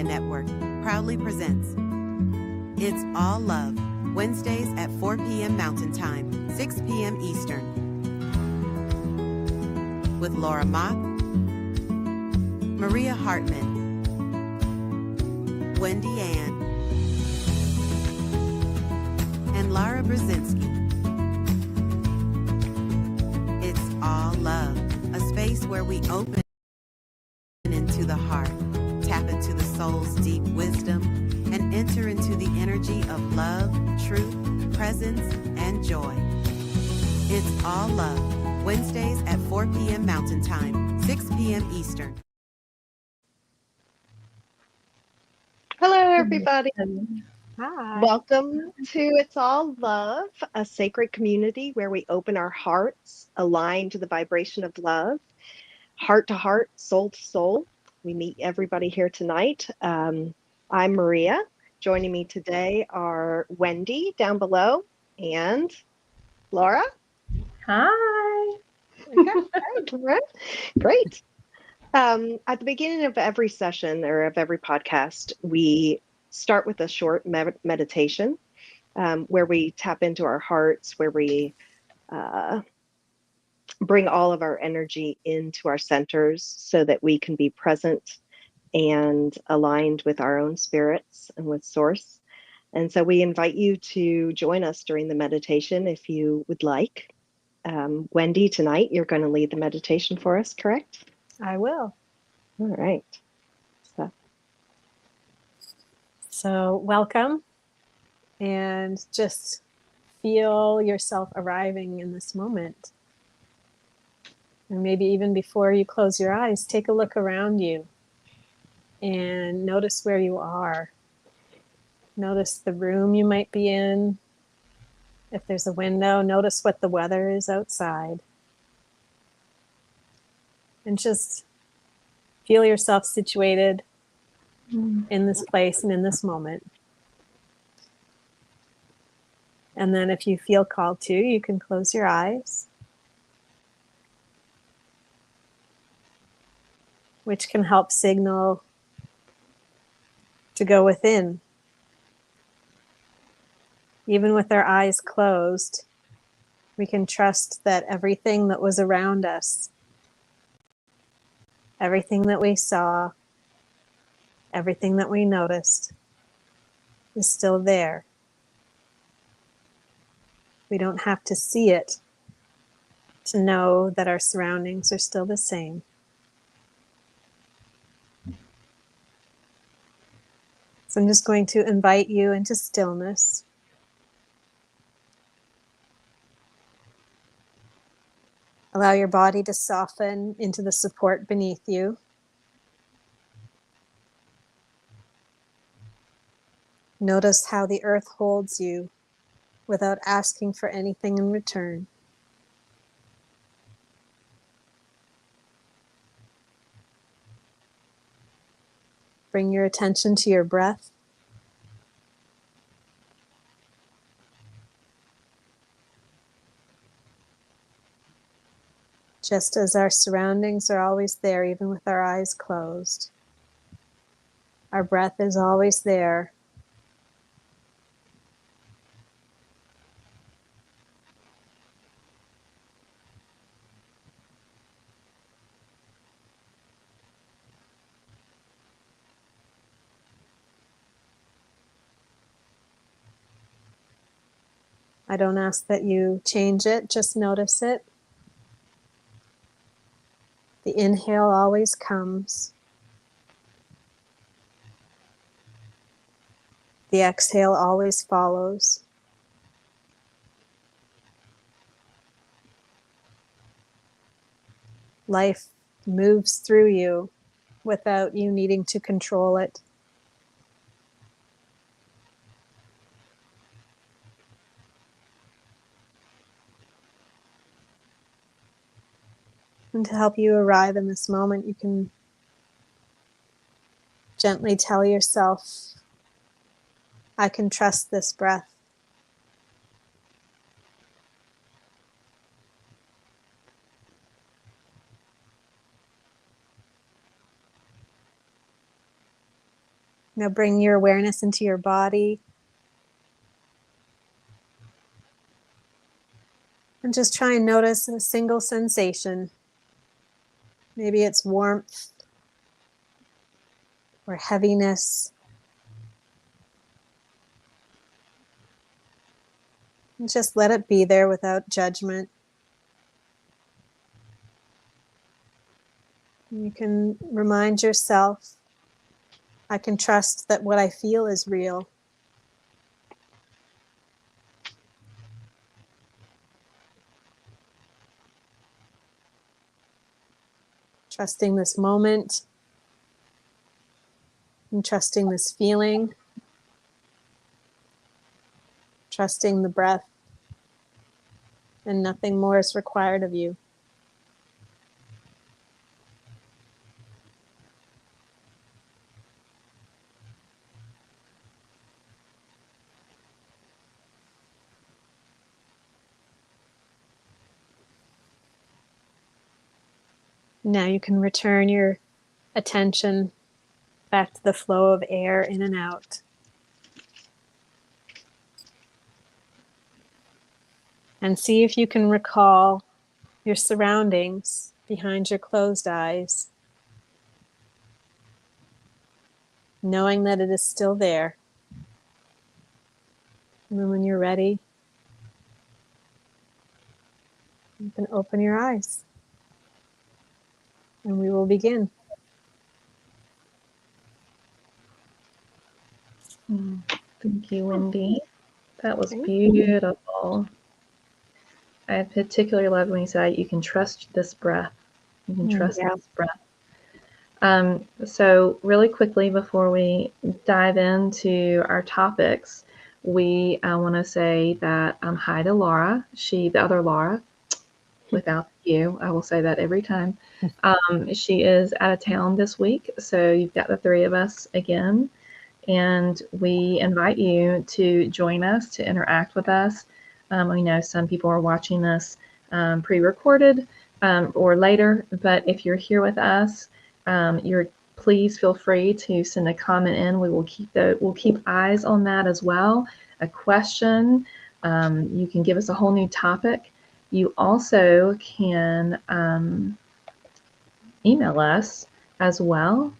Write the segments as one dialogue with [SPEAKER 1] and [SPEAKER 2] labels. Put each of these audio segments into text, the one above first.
[SPEAKER 1] Media Network proudly presents It's All Love, Wednesdays at 4 p.m. Mountain Time, 6 p.m. Eastern, with Laura Mock, Maria Hartman, Wendy Ann, and Lara Brzezinski. It's All Love, a space where we open into the heart, tap into the soul's deep wisdom, and enter into the energy of love, truth, presence, and joy. It's All Love, Wednesdays at 4 p.m. Mountain Time, 6 p.m. Eastern.
[SPEAKER 2] Hello, everybody.
[SPEAKER 3] Hi.
[SPEAKER 2] Welcome to It's All Love, a sacred community where we open our hearts, align to the vibration of love, heart to heart, soul to soul. We meet everybody here tonight. I'm Maria. Joining me today are Wendy down below and Laura.
[SPEAKER 3] Hi.
[SPEAKER 2] Okay, great. At the beginning of every session or of every podcast, we start with a short meditation where we tap into our hearts, where we bring all of our energy into our centers so that we can be present and aligned with our own spirits and with Source. And so we invite you to join us during the meditation if you would like. Wendy, tonight you're going to lead the meditation for us, correct?
[SPEAKER 3] I will.
[SPEAKER 2] All right.
[SPEAKER 3] So welcome, and just feel yourself arriving in this moment. And maybe even before you close your eyes, take a look around you and notice where you are. Notice the room you might be in. If there's a window, notice what the weather is outside. And just feel yourself situated in this place and in this moment. And then if you feel called to, you can close your eyes, which can help signal to go within. Even with our eyes closed, we can trust that everything that was around us, everything that we saw, everything that we noticed is still there. We don't have to see it to know that our surroundings are still the same. So I'm just going to invite you into stillness. Allow your body to soften into the support beneath you. Notice how the earth holds you without asking for anything in return. Bring your attention to your breath. Just as our surroundings are always there, even with our eyes closed, our breath is always there. I don't ask that you change it, just notice it. The inhale always comes. The exhale always follows. Life moves through you without you needing to control it. And to help you arrive in this moment, you can gently tell yourself, I can trust this breath. Now bring your awareness into your body. And just try and notice a single sensation. Maybe it's warmth or heaviness. And just let it be there without judgment. You can remind yourself, I can trust that what I feel is real. Trusting this moment and trusting this feeling, trusting the breath, and nothing more is required of you. Now you can return your attention back to the flow of air in and out. And see if you can recall your surroundings behind your closed eyes, knowing that it is still there. And then when you're ready, you can open your eyes. And we will begin.
[SPEAKER 4] Thank you, Wendy. That was beautiful. I particularly loved when you said you can trust this breath. You can trust this breath. So really quickly before we dive into our topics, we want to say that hi to Laura, the other Laura, without you. I will say that every time. She is out of town this week, so you've got the three of us again. And we invite you to join us, to interact with us. We know some people are watching this pre-recorded or later, but if you're here with us, please feel free to send a comment in. We'll keep eyes on that as well. A question. You can give us a whole new topic. You also can email us as well.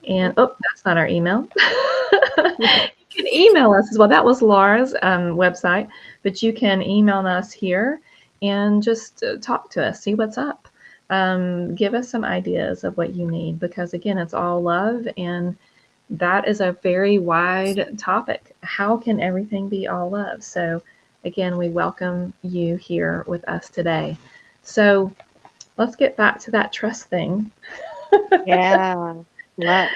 [SPEAKER 4] And that's not our email. You can email us as well. That was Laura's website, but you can email us here and just talk to us, see what's up. Give us some ideas of what you need, because again, it's all love, and that is a very wide topic. How can everything be all love? So again, we welcome you here with us today. So let's get back to that trust thing.
[SPEAKER 2] Yeah. Let's.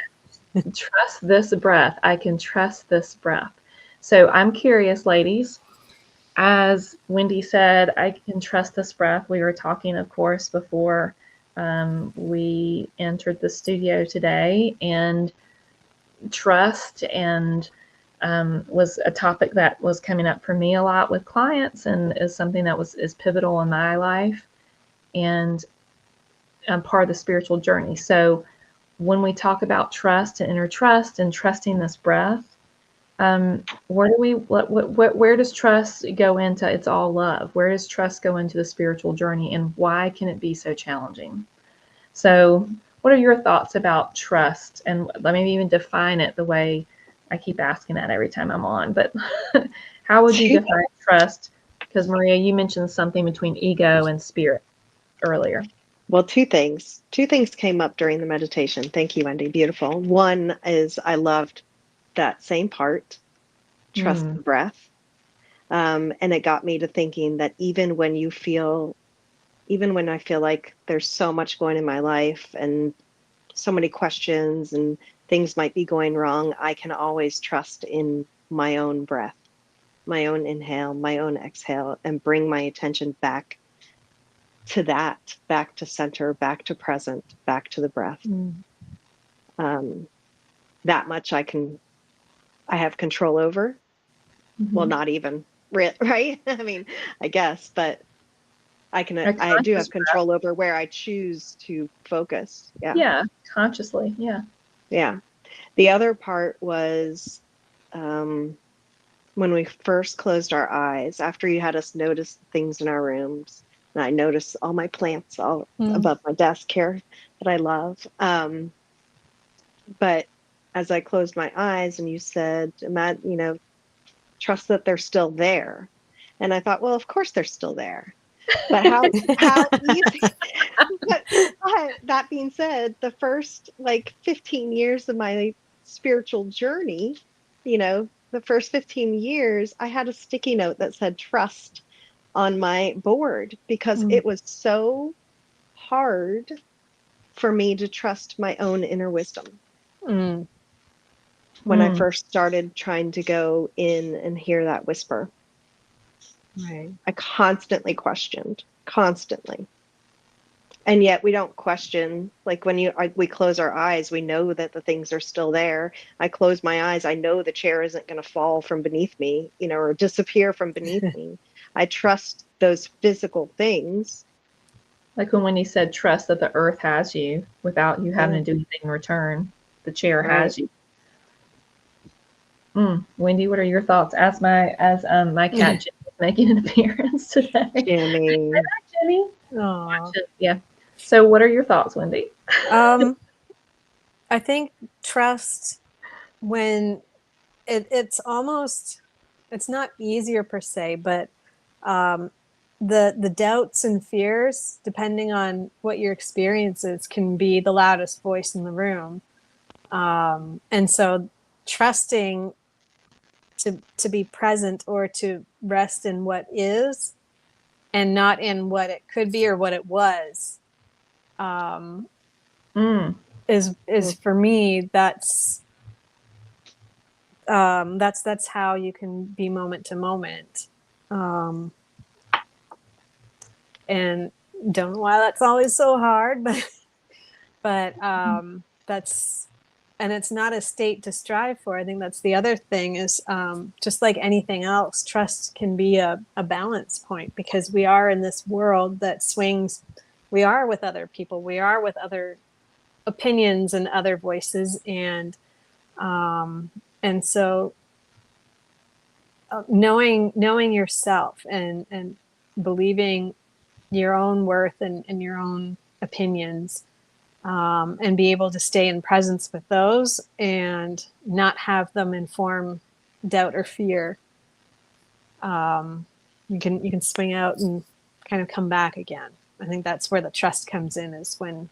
[SPEAKER 4] Trust this breath. I can trust this breath. So I'm curious, ladies, as Wendy said, I can trust this breath. We were talking, of course, before we entered the studio today, and trust and was a topic that was coming up for me a lot with clients, and is something that is pivotal in my life and part of the spiritual journey. So when we talk about trust and inner trust and trusting this breath, where does trust go into it's all love? Where does trust go into the spiritual journey, and why can it be so challenging? So what are your thoughts about trust? And let me even define it the way I keep asking that every time I'm on, but how would you define trust? Because Maria, you mentioned something between ego and spirit earlier.
[SPEAKER 2] Well, two things. Two things came up during the meditation. Thank you, Wendy. Beautiful. One is I loved that same part, trust the breath. And it got me to thinking that even when I feel like there's so much going in my life and so many questions and things might be going wrong, I can always trust in my own breath, my own inhale, my own exhale, and bring my attention back to that, back to center, back to present, back to the breath. That much I have control over. Well, not even, right? I mean, I guess, but I do have control over where I choose to focus. Yeah.
[SPEAKER 4] Yeah. Consciously. Yeah.
[SPEAKER 2] Yeah. The other part was when we first closed our eyes, after you had us notice the things in our rooms, and I noticed all my plants all
[SPEAKER 3] Mm.
[SPEAKER 2] above my desk here that I love. But as I closed my eyes and you said, trust that they're still there. And I thought, well, of course they're still there. But how easy but that being said, the first like 15 years of my spiritual journey, the first 15 years, I had a sticky note that said trust on my board because
[SPEAKER 3] Mm.
[SPEAKER 2] it was so hard for me to trust my own inner wisdom
[SPEAKER 3] Mm.
[SPEAKER 2] when I
[SPEAKER 4] Mm.
[SPEAKER 2] first started trying to go in and hear that whisper.
[SPEAKER 3] Right.
[SPEAKER 2] I constantly questioned, constantly. And yet we don't question, like when we close our eyes, we know that the things are still there. I close my eyes, I know the chair isn't going to fall from beneath me, or disappear from beneath me. I trust those physical things.
[SPEAKER 4] Like when Wendy said, trust that the earth has you without you having
[SPEAKER 2] Yeah,
[SPEAKER 4] to do anything in return. The chair
[SPEAKER 2] right.
[SPEAKER 4] has you. Wendy, what are your thoughts? My cat Jimmy is making an appearance today. Say
[SPEAKER 2] Jimmy.
[SPEAKER 4] hi, Jimmy.
[SPEAKER 3] Oh.
[SPEAKER 4] Yeah. So, what are your thoughts, Wendy?
[SPEAKER 3] I think trust when it's not easier per se, but um, the doubts and fears, depending on what your experience is, can be the loudest voice in the room. And so trusting to be present or to rest in what is and not in what it could be or what it was, um,
[SPEAKER 4] Mm,
[SPEAKER 3] is for me, that's how you can be moment to moment. Um, and don't know why that's always so hard, but that's, and it's not a state to strive for. I think that's the other thing is, just like anything else, trust can be a balance point because we are in this world that swings. We are with other people. We are with other opinions and other voices. And so knowing yourself and believing your own worth and your own opinions, and be able to stay in presence with those and not have them inform doubt or fear. You can swing out and kind of come back again. I think that's where the trust comes in, is when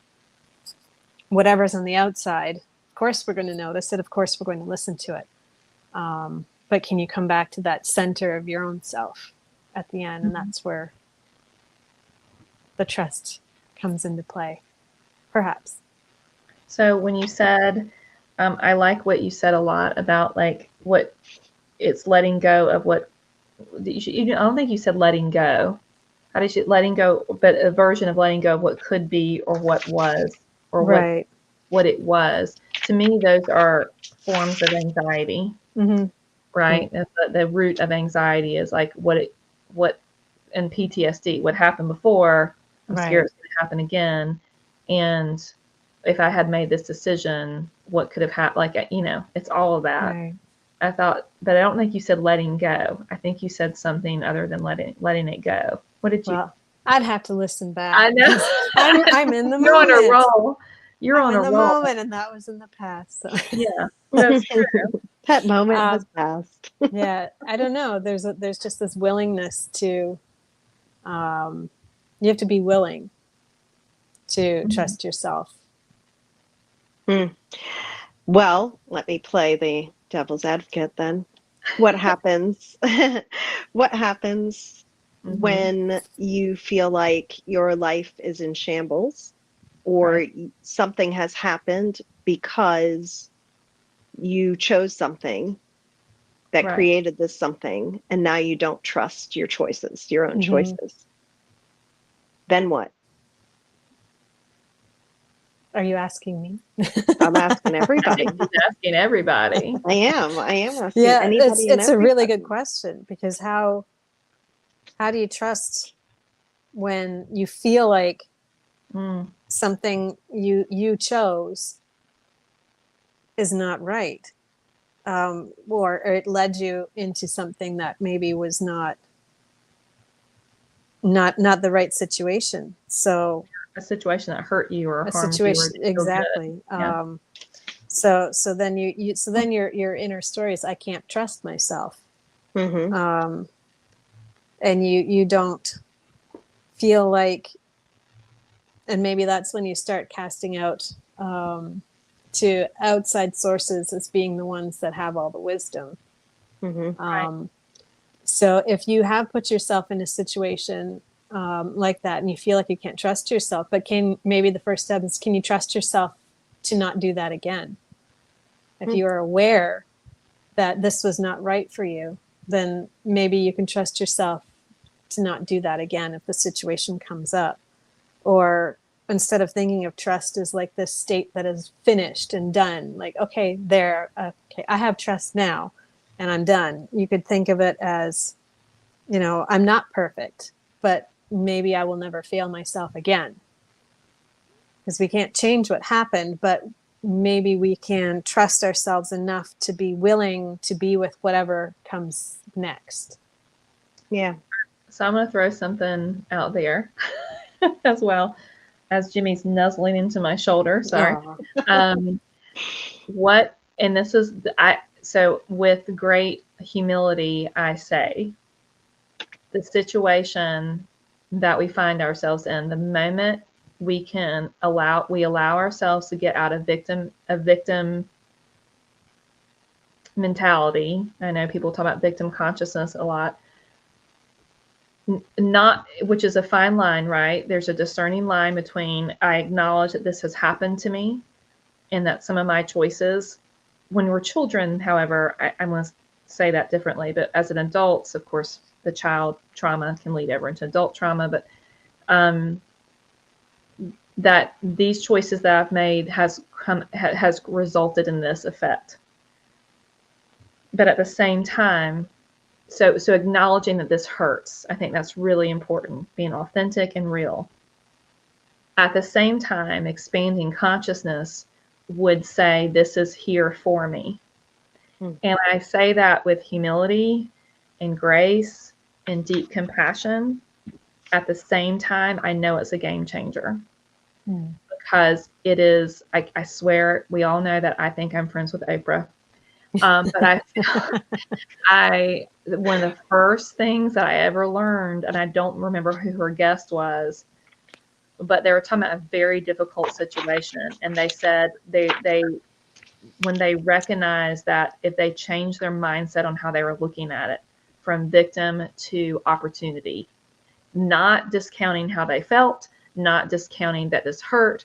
[SPEAKER 3] whatever's on the outside, of course we're going to notice it, of course we're going to listen to it, but can you come back to that center of your own self at the end? And that's where the trust comes into play, perhaps.
[SPEAKER 4] so, when you said, I like what you said a lot about like what it's letting go of what I don't think you said letting go. How did you letting go? But a version of letting go of what could be or what was or
[SPEAKER 3] Right.
[SPEAKER 4] what it was. To me, those are forms of anxiety,
[SPEAKER 3] Mm-hmm.
[SPEAKER 4] right? The root of anxiety is like what in PTSD, what happened before, I'm scared
[SPEAKER 3] Right.
[SPEAKER 4] it's going to happen again. And if I had made this decision, what could have happened? Like, it's all of that.
[SPEAKER 3] Right.
[SPEAKER 4] I thought, but I don't think you said letting go. I think you said something other than letting it go. What did you?
[SPEAKER 3] Well, I'd have to listen back
[SPEAKER 4] I know.
[SPEAKER 3] because I'm in the
[SPEAKER 4] You're on a
[SPEAKER 3] moment.
[SPEAKER 4] roll. You're
[SPEAKER 3] I'm
[SPEAKER 4] on
[SPEAKER 3] in
[SPEAKER 4] a
[SPEAKER 3] the
[SPEAKER 4] roll.
[SPEAKER 3] moment, and that was in the past. So,
[SPEAKER 4] Yeah, that's true.
[SPEAKER 2] That moment has
[SPEAKER 3] um,
[SPEAKER 2] passed.
[SPEAKER 3] yeah, I don't know. There's just this willingness to. You have to be willing to
[SPEAKER 4] Mhm.
[SPEAKER 3] trust yourself.
[SPEAKER 2] Hmm. Well, let me play the devil's advocate then. What happens? What happens
[SPEAKER 4] Mhm.
[SPEAKER 2] when you feel like your life is in shambles or
[SPEAKER 3] Right.
[SPEAKER 2] something has happened because you chose something that
[SPEAKER 4] Right.
[SPEAKER 2] created this something and now you don't trust your choices, your own
[SPEAKER 3] Mm-hmm.
[SPEAKER 2] choices? Then what?
[SPEAKER 3] Are you asking me?
[SPEAKER 2] I'm asking
[SPEAKER 4] I think
[SPEAKER 2] everybody.
[SPEAKER 4] she's asking everybody.
[SPEAKER 2] I am. I am asking
[SPEAKER 3] Yeah, it's
[SPEAKER 2] anybody and
[SPEAKER 3] it's a really good
[SPEAKER 2] everybody.
[SPEAKER 3] question because how do you trust when you feel like
[SPEAKER 4] Mm.
[SPEAKER 3] something you chose is not right, or it led you into something that maybe was not the right situation. So
[SPEAKER 4] A situation that hurt you or
[SPEAKER 3] a
[SPEAKER 4] harmed you or
[SPEAKER 3] situation,
[SPEAKER 4] didn't feel good.
[SPEAKER 3] exactly.
[SPEAKER 4] Yeah.
[SPEAKER 3] So then so then your inner story is, I can't trust myself.
[SPEAKER 2] Mm-hmm.
[SPEAKER 3] And you don't feel like, and maybe that's when you start casting out to outside sources as being the ones that have all the wisdom.
[SPEAKER 2] Mm-hmm.
[SPEAKER 4] Right.
[SPEAKER 3] So if you have put yourself in a situation like that, and you feel like you can't trust yourself, but maybe the first step is, can you trust yourself to not do that again? If you are aware that this was not right for you, then maybe you can trust yourself to not do that again if the situation comes up. Or instead of thinking of trust as like this state that is finished and done, like, okay, okay, I have trust now and I'm done. You could think of it as, I'm not perfect, but maybe I will never fail myself again. Because we can't change what happened, but maybe we can trust ourselves enough to be willing to be with whatever comes next.
[SPEAKER 2] Yeah.
[SPEAKER 4] So I'm going to throw something out there as well as Jimmy's nuzzling into my shoulder. Sorry. Um, and this is, so with great humility, I say, the situation that we find ourselves in, the moment we allow ourselves to get out of victim mentality. I know people talk about victim consciousness a lot. Not, which is a fine line, right? There's a discerning line between, I acknowledge that this has happened to me and that some of my choices when we're children, however, I'm going to say that differently, but as an adult, of course, the child trauma can lead over into adult trauma, but that these choices that I've made has resulted in this effect. But at the same time, so acknowledging that this hurts, I think that's really important, being authentic and real. At the same time, expanding consciousness would say, this is here for me. And I say that with humility and grace and deep compassion. At the same time, I know it's a game changer. Because it is, I swear, we all know that I think I'm friends with Oprah. But one of the first things that I ever learned, and I don't remember who her guest was, but they were talking about a very difficult situation. And they said when they recognized that if they changed their mindset on how they were looking at it, from victim to opportunity, not discounting how they felt, not discounting that this hurt.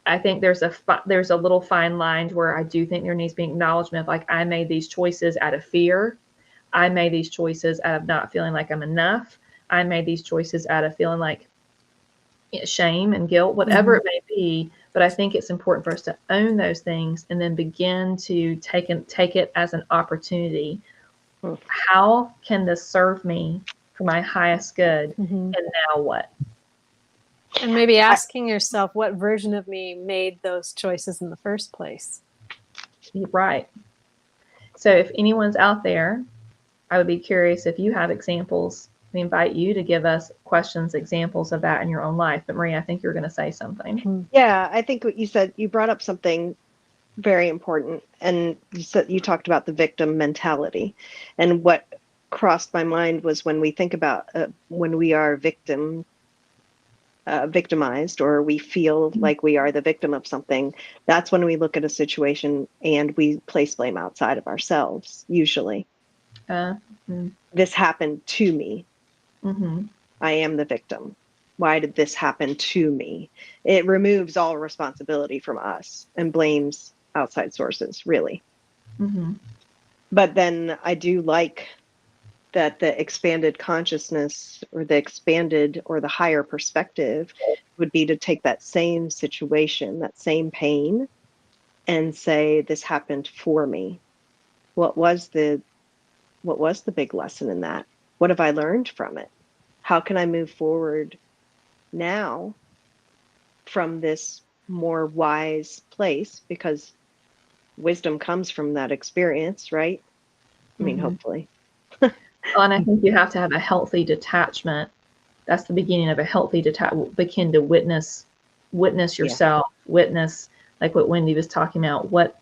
[SPEAKER 4] I think there's a little fine line where I do think there needs to be acknowledgement of, like, I made these choices out of fear. I made these choices out of not feeling like I'm enough. I made these choices out of feeling like shame and guilt, whatever it may be. But I think it's important for us to own those things and then begin to take it as an opportunity. How can this serve me for my highest good? And now what?
[SPEAKER 3] And maybe asking yourself, what version of me made those choices in the first place?
[SPEAKER 4] Right. So if anyone's out there, I would be curious if you have examples. We invite you to give us questions, examples of that in your own life. But Maria, I think you're going to say something.
[SPEAKER 2] Yeah, I think what you said, you brought up something very important, and you talked about the victim mentality, and what crossed my mind was when we think about when we are victimized, or we feel like we are the victim of something, that's when we look at a situation and we place blame outside of ourselves, usually. This happened to me. I am the victim. Why did this happen to me? It removes all responsibility from us and blames outside sources, really. But then I do like that the expanded consciousness, or the expanded or the higher perspective, would be to take that same situation, that same pain, and say, this happened for me. What was the big lesson in that? What have I learned from it? How can I move forward now from this more wise place? Because wisdom comes from that experience, right? I mean,
[SPEAKER 3] Mm-hmm.
[SPEAKER 2] hopefully.
[SPEAKER 4] Well, and I think you have to have a healthy detachment. That's the beginning of a healthy detachment. Begin to witness
[SPEAKER 2] Yeah.
[SPEAKER 4] yourself, witness like what Wendy was talking about. What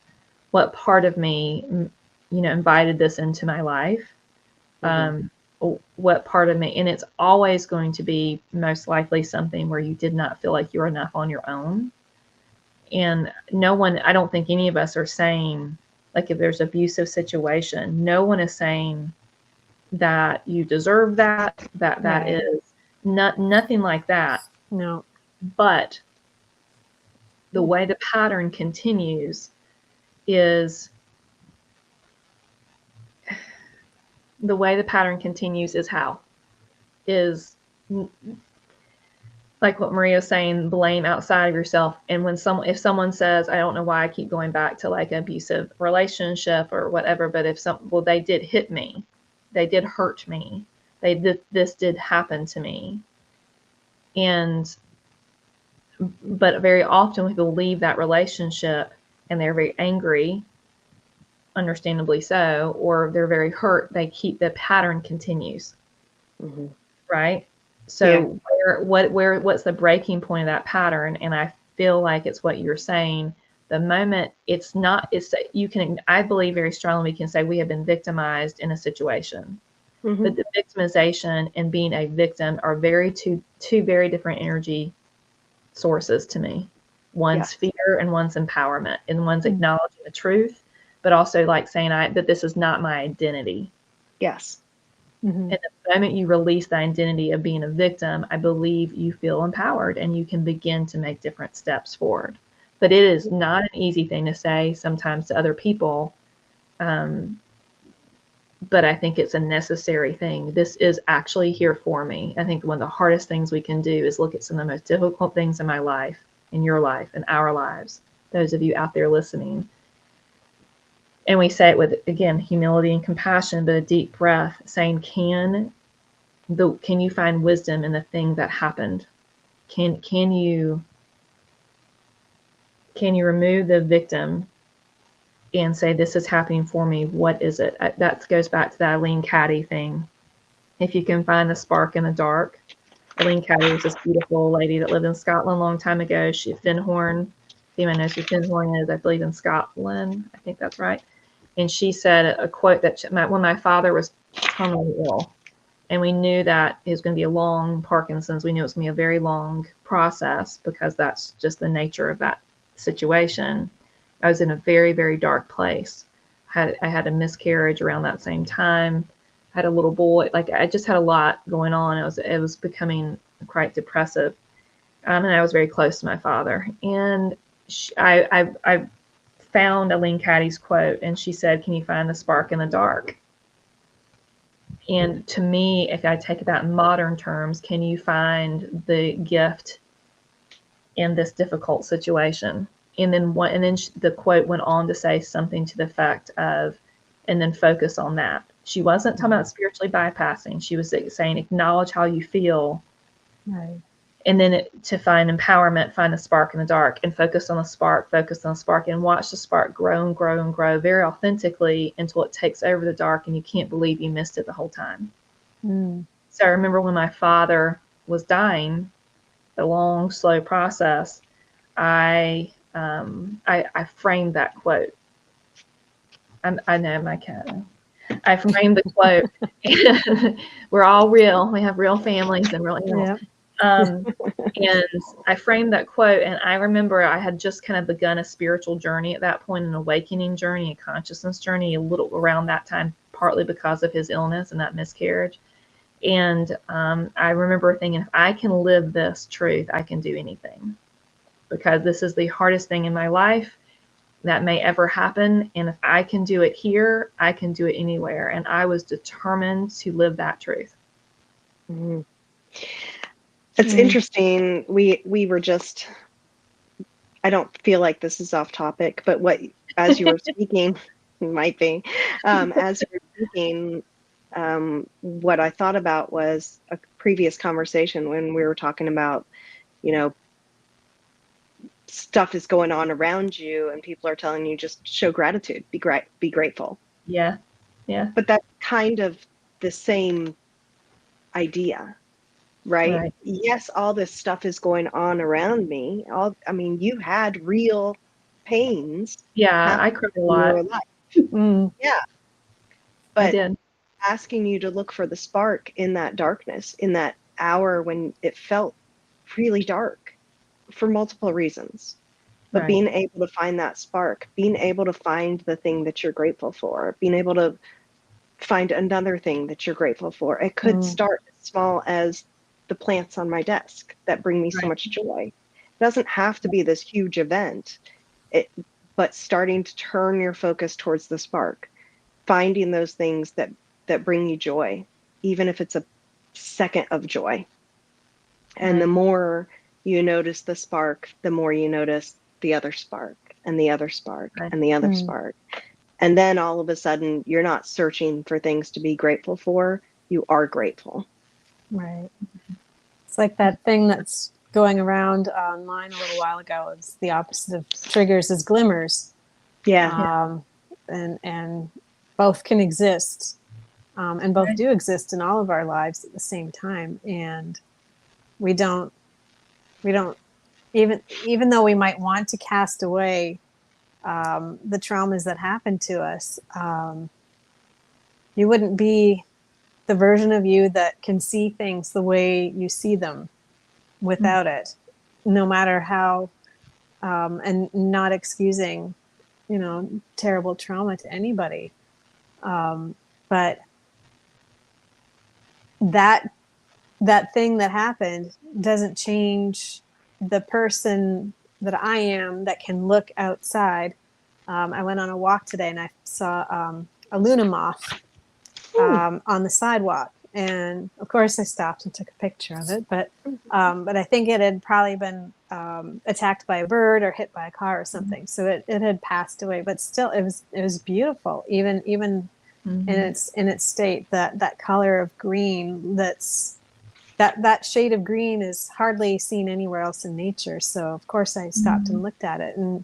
[SPEAKER 4] part of me, invited this into my life?
[SPEAKER 2] Mm-hmm.
[SPEAKER 4] What part of me? And it's always going to be most likely something where you did not feel like you're enough on your own. And no one, I don't think any of us are saying, like, if there's abusive situation, no one is saying that you deserve that
[SPEAKER 3] Right.
[SPEAKER 4] is nothing like that.
[SPEAKER 3] No.
[SPEAKER 4] But the way the pattern continues is the way the pattern continues is how is like what Maria was saying, blame outside of yourself. And if someone says, I don't know why I keep going back to like an abusive relationship or whatever, but well, they did hit me, they did hurt me, this did happen to me. And but very often when people leave that relationship and they're very angry, understandably so, or they're very hurt, the pattern continues,
[SPEAKER 2] Mm-hmm.
[SPEAKER 4] right?
[SPEAKER 2] Yeah.
[SPEAKER 4] So what's the breaking point of that pattern? And I feel like it's what you're saying. The moment I believe very strongly we can say we have been victimized in a situation.
[SPEAKER 2] Mm-hmm.
[SPEAKER 4] But the victimization and being a victim are two very different energy sources to me. One's
[SPEAKER 2] Yes.
[SPEAKER 4] fear and one's empowerment, and one's
[SPEAKER 3] Mm.
[SPEAKER 4] acknowledging the truth, but also like saying that this is not my identity.
[SPEAKER 2] Yes.
[SPEAKER 3] Mm-hmm.
[SPEAKER 4] And the moment you release the identity of being a victim, I believe you feel empowered and you can begin to make different steps forward. But it is not an easy thing to say sometimes to other people. Um, but I think it's a necessary thing. This is actually here for me. I think one of the hardest things we can do is look at some of the most difficult things in my life, in your life, in our lives, those of you out there listening. And we say it with, again, humility and compassion, but a deep breath, saying, can you find wisdom in the thing that happened? Can you remove the victim and say, this is happening for me? What is it? That goes back to that Eileen Caddy thing. If you can find the spark in the dark. Eileen Caddy was this beautiful lady that lived in Scotland a long time ago. She Finhorn. If anyone knows who Finhorn is, I believe in Scotland. I think that's right. And she said a quote that when my father was terminally ill, and we knew that it was going to be a long Parkinson's. We knew it was going to be a very long process because that's just the nature of that situation. I was in a very, very dark place. I had a miscarriage around that same time. I had a little boy. Like I just had a lot going on. It was becoming quite depressive. And I was very close to my father. And I found Eileen Caddy's quote, and she said, "Can you find the spark in the dark?" And to me, if I take that in modern terms, can you find the gift in this difficult situation? And then the quote went on to say something to the effect of, and then focus on that. She wasn't talking about spiritually bypassing. She was saying, acknowledge how you feel.
[SPEAKER 3] Right.
[SPEAKER 4] And then to find empowerment, find the spark in the dark and focus on the spark, and watch the spark grow and grow and grow very authentically until it takes over the dark and you can't believe you missed it the whole time.
[SPEAKER 3] Mm.
[SPEAKER 4] So I remember when my father was dying, the long, slow process, I framed that quote. I know my cat. I framed the quote. We're all real. We have real families and real animals.
[SPEAKER 3] Yeah.
[SPEAKER 4] And I framed that quote, and I remember I had just kind of begun a spiritual journey at that point, an awakening journey, a consciousness journey, a little around that time, partly because of his illness and that miscarriage. And I remember thinking, if I can live this truth, I can do anything, because this is the hardest thing in my life that may ever happen. And if I can do it here, I can do it anywhere. And I was determined to live that truth.
[SPEAKER 2] Mm-hmm. It's interesting. We were just, I don't feel like this is off topic, but as you were speaking, might be, as you were speaking, what I thought about was a previous conversation when we were talking about, you know, stuff is going on around you and people are telling you just show gratitude, be grateful.
[SPEAKER 4] Yeah. Yeah.
[SPEAKER 2] But that's kind of the same idea, right?
[SPEAKER 4] Right.
[SPEAKER 2] Yes, all this stuff is going on around me. I mean, you had real pains
[SPEAKER 4] Yeah.
[SPEAKER 2] happen
[SPEAKER 4] I cried a
[SPEAKER 2] in
[SPEAKER 4] lot.
[SPEAKER 2] your life.
[SPEAKER 3] Mm,
[SPEAKER 2] Yeah.
[SPEAKER 4] I
[SPEAKER 2] But
[SPEAKER 4] did.
[SPEAKER 2] asking you to look for the spark in that darkness, in that hour when it felt really dark for multiple reasons. But
[SPEAKER 4] Right.
[SPEAKER 2] being able to find that spark, being able to find the thing that you're grateful for, being able to find another thing that you're grateful for. It could
[SPEAKER 3] mm,
[SPEAKER 2] start as small as the plants on my desk that bring me so
[SPEAKER 4] Right.
[SPEAKER 2] much joy. It doesn't have to be this huge event, it, but starting to turn your focus towards the spark, finding those things that bring you joy, even if it's a second of joy. And the
[SPEAKER 4] Right.
[SPEAKER 2] more you notice the spark, the more you notice the other spark and the other spark
[SPEAKER 4] Right.
[SPEAKER 2] and the other
[SPEAKER 3] mm,
[SPEAKER 2] spark. And then all of a sudden, you're not searching for things to be grateful for. You are grateful.
[SPEAKER 3] right. It's like that thing that's going around online a little while ago. It's the opposite of triggers is glimmers.
[SPEAKER 2] Yeah.
[SPEAKER 4] Yeah.
[SPEAKER 3] Um, and both can exist. And both
[SPEAKER 4] Right.
[SPEAKER 3] do exist in all of our lives at the same time. And we don't even though we might want to cast away the traumas that happened to us, you wouldn't be the version of you that can see things the way you see them
[SPEAKER 4] Mm.
[SPEAKER 3] without it, no matter how, and not excusing, terrible trauma to anybody. But that that thing that happened doesn't change the person that I am that can look outside. I went on a walk today and I saw a Luna moth
[SPEAKER 2] Ooh.
[SPEAKER 3] on the sidewalk, and of course I stopped and took a picture of it. But I think it had probably been attacked by a bird or hit by a car or something, so it had passed away. But still, it was beautiful, even in
[SPEAKER 4] Mm-hmm.
[SPEAKER 3] its state. That color of green, that shade of green is hardly seen anywhere else in nature. So of course I stopped
[SPEAKER 4] Mm-hmm.
[SPEAKER 3] and looked at it, and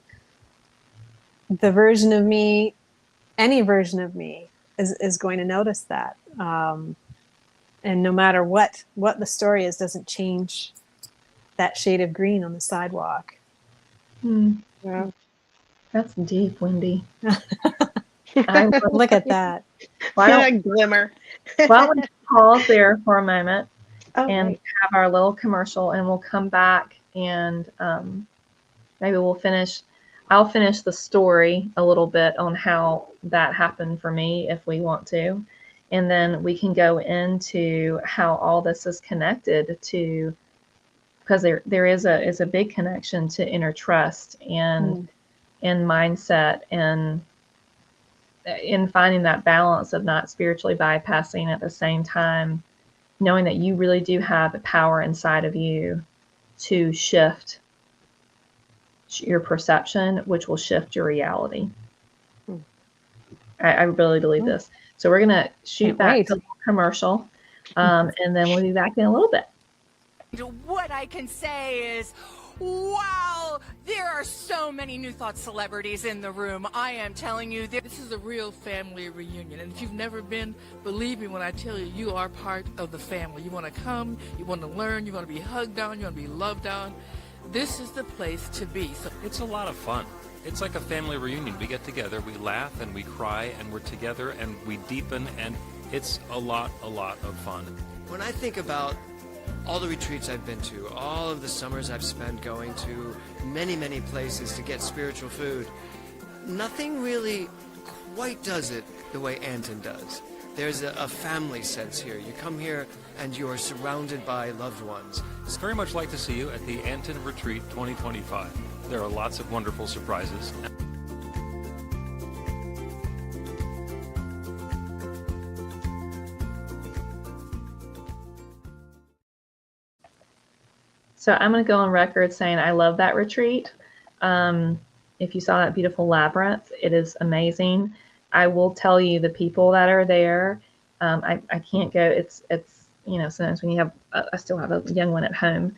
[SPEAKER 3] the version of me, any version of me, is going to notice that. And no matter what the story is, doesn't change that shade of green on the sidewalk.
[SPEAKER 4] Mm.
[SPEAKER 2] Yeah.
[SPEAKER 4] That's deep, Wendy. I
[SPEAKER 3] Look at that.
[SPEAKER 4] why don't
[SPEAKER 2] Glimmer.
[SPEAKER 4] why don't we pause there for a moment
[SPEAKER 2] Oh,
[SPEAKER 4] and
[SPEAKER 2] right.
[SPEAKER 4] have our little commercial, and we'll come back and maybe we'll finish. I'll finish the story a little bit on how that happened for me if we want to. And then we can go into how all this is connected to, because there is a big connection to inner trust
[SPEAKER 3] Mm,
[SPEAKER 4] and mindset and in finding that balance of not spiritually bypassing at the same time, knowing that you really do have the power inside of you to shift your perception, which will shift your reality.
[SPEAKER 2] Hmm.
[SPEAKER 4] I really believe
[SPEAKER 3] mm,
[SPEAKER 4] this. So we're going to shoot
[SPEAKER 3] can't
[SPEAKER 4] back
[SPEAKER 3] wait.
[SPEAKER 4] to the commercial, and then we'll be back in a little bit.
[SPEAKER 5] What I can say is, wow, there are so many New Thought celebrities in the room. I am telling you, this is a real family reunion. And if you've never been, believe me when I tell you, you are part of the family. You want to come, you want to learn, you want to be hugged on, you want to be loved on. This is the place to be. So
[SPEAKER 6] it's a lot of fun. It's like a family reunion. We get together, we laugh and we cry and we're together and we deepen, and it's a lot of fun.
[SPEAKER 7] When I think about all the retreats I've been to, all of the summers I've spent going to many places to get spiritual food, nothing really quite does it the way Anton does. There's a family sense here. You come here and you're surrounded by loved ones.
[SPEAKER 6] It's very much like to see you at the Anton Retreat 2025. There are lots of wonderful surprises.
[SPEAKER 4] So I'm going to go on record saying I love that retreat. If you saw that beautiful labyrinth, it is amazing. I will tell you the people that are there. I can't go. It's sometimes when you have I still have a young one at home,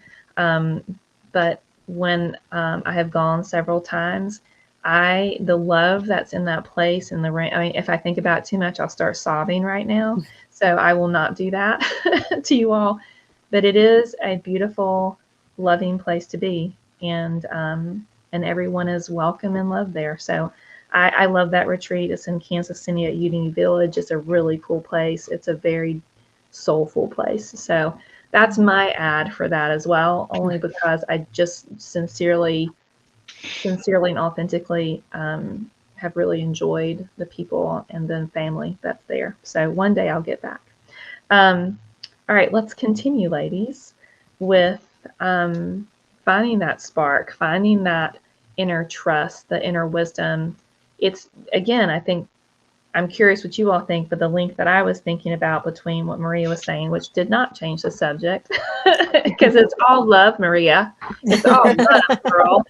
[SPEAKER 4] but when I have gone several times, the love that's in that place in the rain. I mean, if I think about it too much, I'll start sobbing right now. So I will not do that to you all. But it is a beautiful, loving place to be, and everyone is welcome and loved there. So I love that retreat. It's in Kansas City at Unity Village. It's a really cool place. It's a very soulful place. So that's my ad for that as well, only because I just sincerely and authentically have really enjoyed the people and the family that's there. So one day I'll get back. All right, let's continue, ladies, with finding that spark, finding that inner trust, the inner wisdom. It's, again, I think, I'm curious what you all think, but the link that I was thinking about between what Maria was saying, which did not change the subject, because it's all love, Maria. It's all love, girl.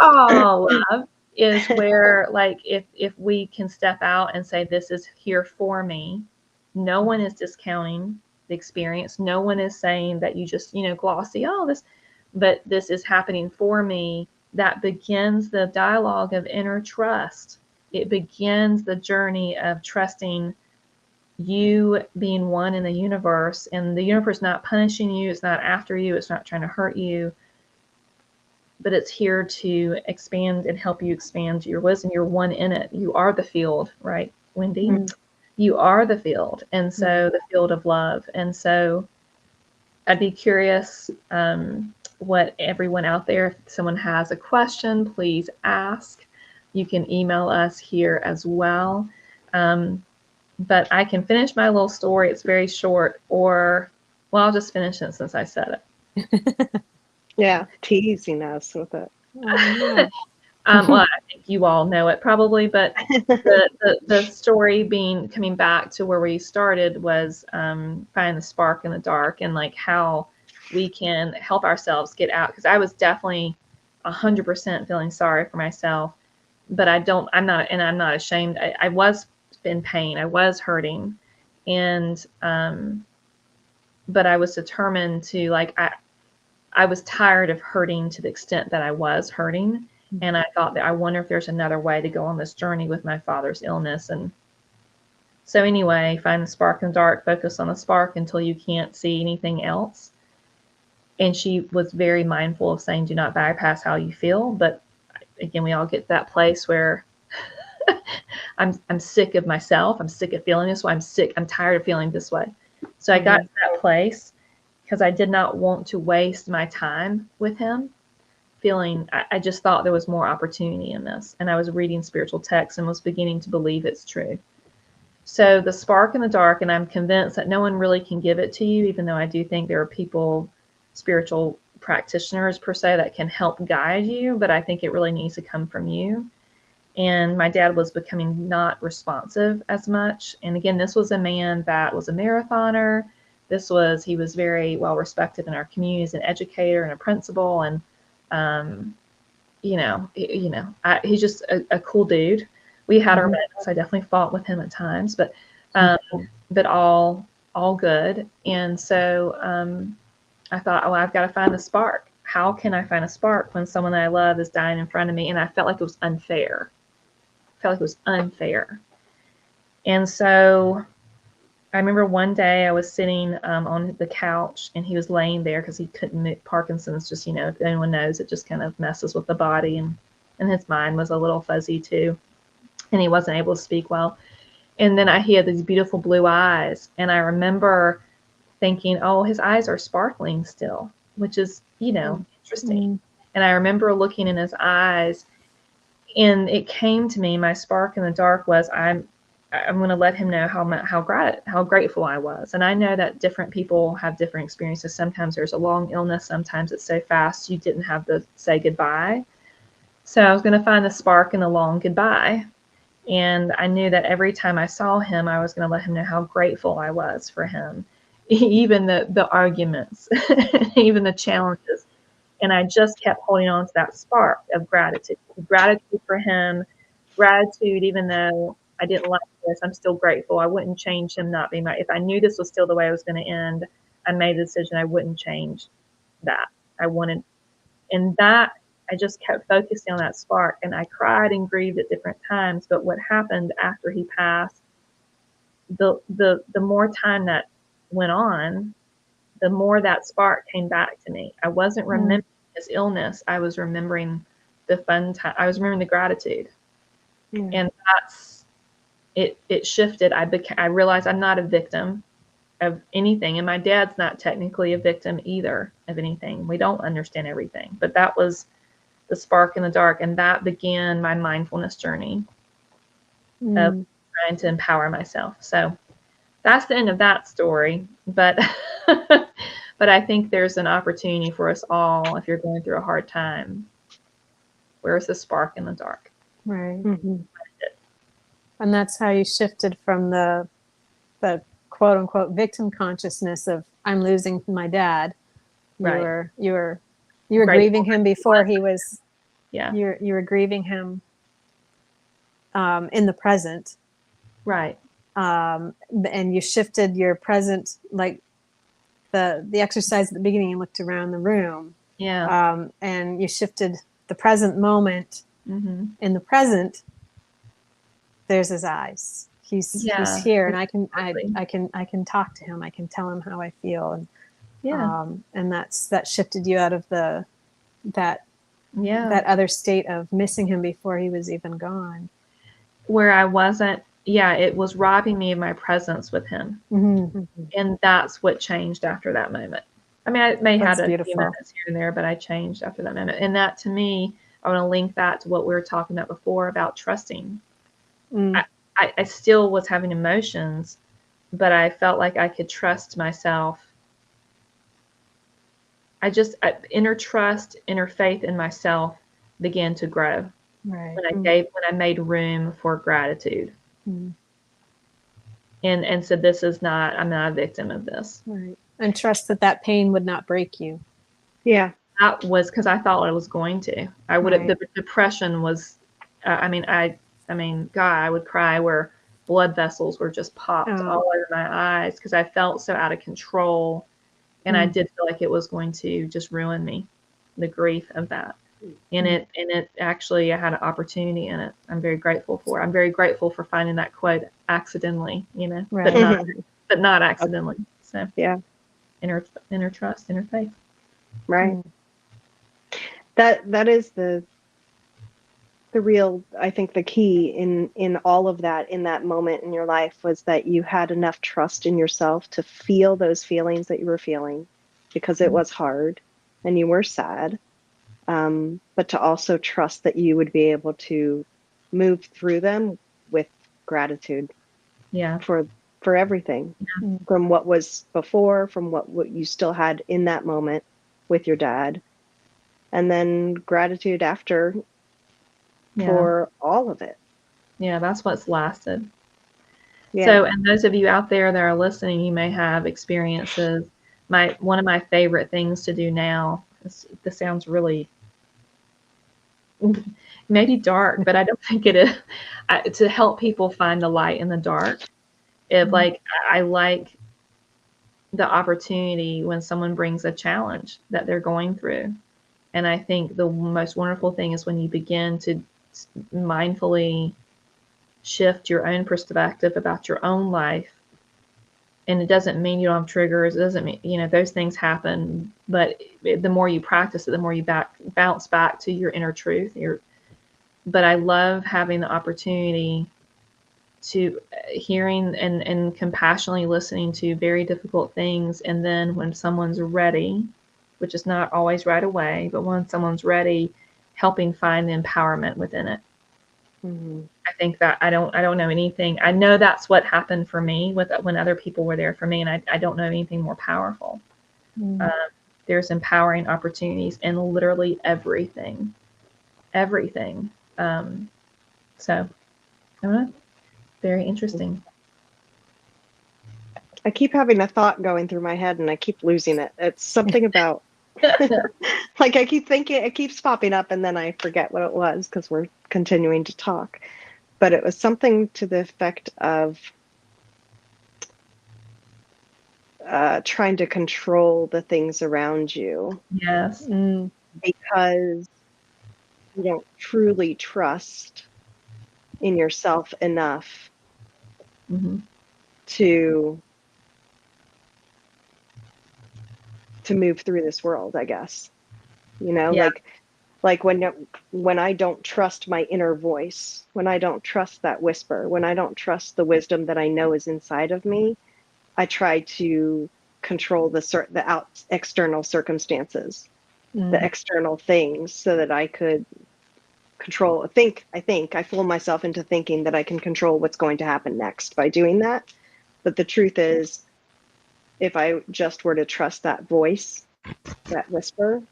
[SPEAKER 4] All love is where, like, if we can step out and say, this is here for me. No one is discounting the experience. No one is saying that you just, glossy, oh, this, but this is happening for me. That begins the dialogue of inner trust. It begins the journey of trusting you being one in the universe, and the universe not punishing you. It's not after you. It's not trying to hurt you, but it's here to expand and help you expand your wisdom. You're one in it. You are the field, right, Wendy? You are the field. And so the field of love. And so I'd be curious what everyone out there, if someone has a question, please ask. You can email us here as well. But I can finish my little story. It's very short, or, well, I'll just finish it since I said it.
[SPEAKER 2] Yeah, teasing us with it.
[SPEAKER 3] Yeah.
[SPEAKER 4] Well, I think you all know it probably, but the story coming back to where we started was finding the spark in the dark, and like how we can help ourselves get out. Because I was definitely 100% feeling sorry for myself, but I'm not ashamed. I was in pain. I was hurting, and but I was determined to, like, I was tired of hurting to the extent that I was hurting. And I thought that I wonder if there's another way to go on this journey with my father's illness. And so anyway, find the spark in the dark, focus on the spark until you can't see anything else. And she was very mindful of saying, do not bypass how you feel. But again, we all get to that place where I'm sick of myself. I'm sick of feeling this way. I'm tired of feeling this way. So I got to that place because I did not want to waste my time with him. I just thought there was more opportunity in this. And I was reading spiritual texts and was beginning to believe it's true. So the spark in the dark, and I'm convinced that no one really can give it to you, even though I do think there are people, spiritual practitioners per se, that can help guide you. But I think it really needs to come from you. And my dad was becoming not responsive as much. And again, this was a man that was a marathoner. He was very well respected in our community as an educator and a principal. And he's just a cool dude. We had our moments. I definitely fought with him at times, but all good. And so I thought, oh, I've got to find the spark. How can I find a spark when someone that I love is dying in front of me? And I felt like it was unfair. And so I remember one day I was sitting on the couch, and he was laying there because he couldn't move. Parkinson's, just, if anyone knows, it just kind of messes with the body, and his mind was a little fuzzy too, and he wasn't able to speak well. And then he had these beautiful blue eyes, and I remember thinking, oh, his eyes are sparkling still, which is, interesting. And I remember looking in his eyes, and it came to me, my spark in the dark was, I'm going to let him know how grateful I was. And I know that different people have different experiences. Sometimes there's a long illness. Sometimes it's so fast you didn't have to say goodbye. So I was going to find the spark in the long goodbye. And I knew that every time I saw him, I was going to let him know how grateful I was for him, even the arguments, even the challenges. And I just kept holding on to that spark of gratitude for him, gratitude, even though I didn't like this, I'm still grateful. I wouldn't change him not being if I knew this was still the way I was going to end, I made the decision I wouldn't change that. I wanted, and that I just kept focusing on that spark, and I cried and grieved at different times. But what happened after he passed, the more time that went on, the more that spark came back to me. I wasn't remembering his illness. I was remembering the fun time. I was remembering the gratitude. And that's it. It shifted. I realized I'm not a victim of anything, and my dad's not technically a victim either of anything. We don't understand everything, but that was the spark in the dark, and that began my mindfulness journey of trying to empower myself. So that's the end of that story. But but I think there's an opportunity for us all if you're going through a hard time. Where's the spark in the dark?
[SPEAKER 3] Right.
[SPEAKER 2] Mm-hmm.
[SPEAKER 3] And that's how you shifted from the quote unquote victim consciousness of I'm losing my dad.
[SPEAKER 4] Right.
[SPEAKER 3] You were
[SPEAKER 4] Grateful
[SPEAKER 3] grieving him before he was.
[SPEAKER 4] Yeah.
[SPEAKER 3] You were grieving him in the present.
[SPEAKER 4] Right.
[SPEAKER 3] And you shifted your present, like the exercise at the beginning. You looked around the room.
[SPEAKER 4] Yeah.
[SPEAKER 3] And you shifted the present moment.
[SPEAKER 4] Mm-hmm.
[SPEAKER 3] In the present, there's his eyes. He's here, and
[SPEAKER 4] exactly.
[SPEAKER 3] I can talk to him. I can tell him how I feel, and that shifted you out of that other state of missing him before he was even gone.
[SPEAKER 4] Where I wasn't, it was robbing me of my presence with him.
[SPEAKER 3] Mm-hmm.
[SPEAKER 4] And that's what changed after that moment. I mean, I may have had a few minutes here and there, but I changed after that moment. And that, to me, I want to link that to what we were talking about before about trusting. I still was having emotions, but I felt like I could trust myself. Inner trust, inner faith in myself began to grow.
[SPEAKER 3] Right.
[SPEAKER 4] When I made room for gratitude. And said, I'm not a victim of this.
[SPEAKER 3] Right. And trust that pain would not break you.
[SPEAKER 2] Yeah.
[SPEAKER 4] That was because I thought it was going to. I would have, the depression was, I mean, God, I would cry where blood vessels were just popped all over my eyes because I felt so out of control. And I did feel like it was going to just ruin me, the grief of that. And it actually, I had an opportunity in it. I'm very grateful for. I'm very grateful for finding that quote accidentally, but not accidentally. So
[SPEAKER 2] yeah,
[SPEAKER 4] inner trust, inner faith.
[SPEAKER 2] Right. That is the real, I think the key in all of that, in that moment in your life, was that you had enough trust in yourself to feel those feelings that you were feeling, because it was hard and you were sad. But to also trust that you would be able to move through them with gratitude.
[SPEAKER 4] Yeah.
[SPEAKER 2] For everything, from what was before, from what you still had in that moment with your dad, and then gratitude after for all of it.
[SPEAKER 4] Yeah, that's what's lasted.
[SPEAKER 2] Yeah.
[SPEAKER 4] So, and those of you out there that are listening, you may have experiences. One of my favorite things to do now, this sounds really maybe dark, but I don't think it is, to help people find the light in the dark. I like the opportunity when someone brings a challenge that they're going through. And I think the most wonderful thing is when you begin to mindfully shift your own perspective about your own life. And it doesn't mean you don't have triggers. It doesn't mean, those things happen. But the more you practice it, the more you bounce back to your inner truth. But I love having the opportunity to hearing and compassionately listening to very difficult things. And then when someone's ready, which is not always right away, but when someone's ready, helping find the empowerment within it. I think that I don't know anything. I know that's what happened for me when other people were there for me, and I don't know anything more powerful. There's empowering opportunities in literally everything. So, I don't know. Very interesting.
[SPEAKER 2] I keep having a thought going through my head and I keep losing it. It's something about like I keep thinking, it keeps popping up and then I forget what it was because we're continuing to talk. But it was something to the effect of trying to control the things around you
[SPEAKER 4] Yes.
[SPEAKER 3] Mm.
[SPEAKER 2] because you don't truly trust in yourself enough
[SPEAKER 4] Mm-hmm.
[SPEAKER 2] to move through this world, I guess. You know,
[SPEAKER 4] Yeah.
[SPEAKER 2] like when I don't trust my inner voice, when I don't trust that whisper, when I don't trust the wisdom that I know is inside of me, I try to control the external circumstances, the
[SPEAKER 3] Mm.
[SPEAKER 2] external things, so that I could control. I fool myself into thinking that I can control what's going to happen next by doing that. But the truth is, if I just were to trust that voice, that whisper,